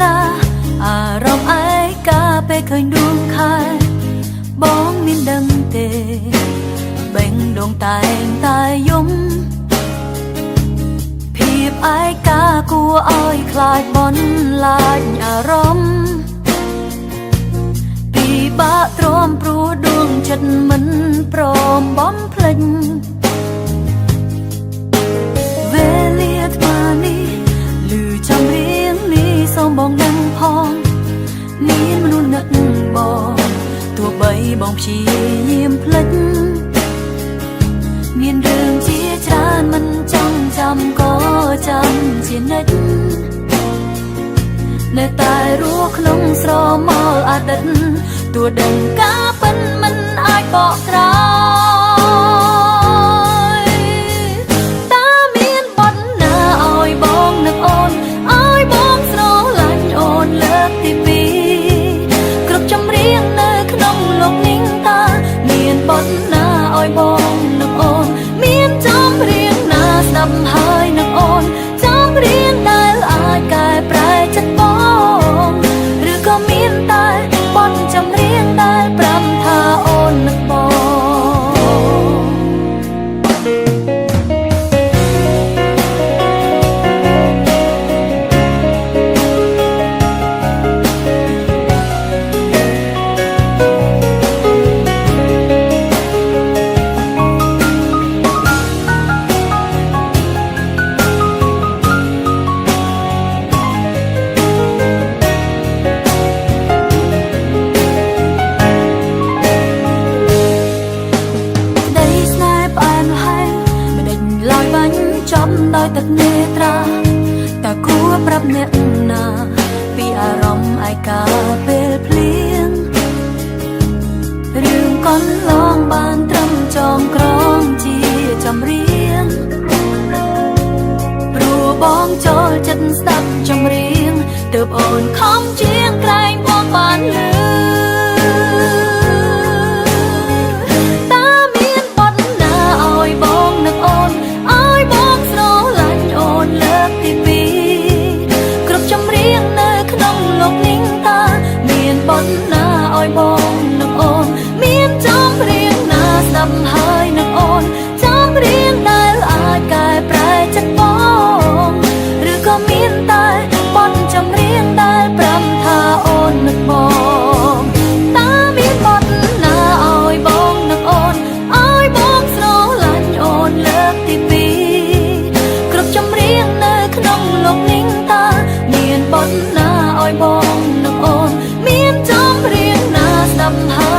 ណាអារម្មណ៍ឯកាពេលឃើញដួងខែបងមានដឹងទេបេងដងតែងតែយំភាពឯកាគួរឲ្យខ្លាចបនឡាញអារម្មណ៍ពិបាកទ្រាំព្រោះដួងចិត្តមិនព្រមបំភ្លេចវេលាថ្មនេះឮចាំរៀងនេះសូមបងដឹងផងមានមនុស្សនឹកបងទោះបីបងព្យាយាមភ្លេចមានរឿងជាច្រើនមិនចង់ចាំក៏ចាំជានិច្ចនៅតែរស់ក្នុងស្រមោលអតីតទោះដឹងការពិនមិនអាចបកក្រោយតើមានបនណាឲ្យបងនឹកអូនឲ្យបងស្រឡាញ់អូនលើកទីពីរគ្រប់ចម្រៀងនៅក្នុងលោកនេះតើមានបនណាឲ្យបងនឹកអូនមានចម្រៀងណាស្ដាប់ហើយនឹកអូនចម្រៀងដែលអាចកែប្រែចិត្តបងឬក៏មានតែបទចម្រៀងដែលប្រាប់ថាអូននឹកបងដោយទឹកនេត្រាតើគួរប្រាប់អ្នកណាពីអារម្មណ៍ឯកាពេលភ្លៀងរឿងកន្លងបានត្រឹមចងក្រងជាចម្រៀងព្រោះបងចូលចិត្តស្ដាប់ចម្រៀងទើបអូនខំជាងក្រែងបងបានលឺតើមានបទណាឲ្យបងនឹកអូនឲ្យបងស្រឡាញ់អូនលើកទីពីរគ្រប់ចម្រៀងនៅក្នុងលោកនេះតើមានបទណាឲ្យបងនឹកអូនមានចម្រៀងណាស្ដាប់ហើយនឹកអូនចម្រៀងដែលអាចកែប្រែចិត្តបងឬក៏មានតែបទចម្រៀងដែលប្រាប់ថាអូននឹកបងតើមានបទណាឲ្យបងនឹកអូនឲ្យបងស្រឡាញ់អូនលើកទីពីរគ្រប់ចម្រៀងនៅក្នុងលោកនេះតើមានបទណាឲ្យបងនឹកអូនមានចម្រៀងណាស្ដាប់ហើយ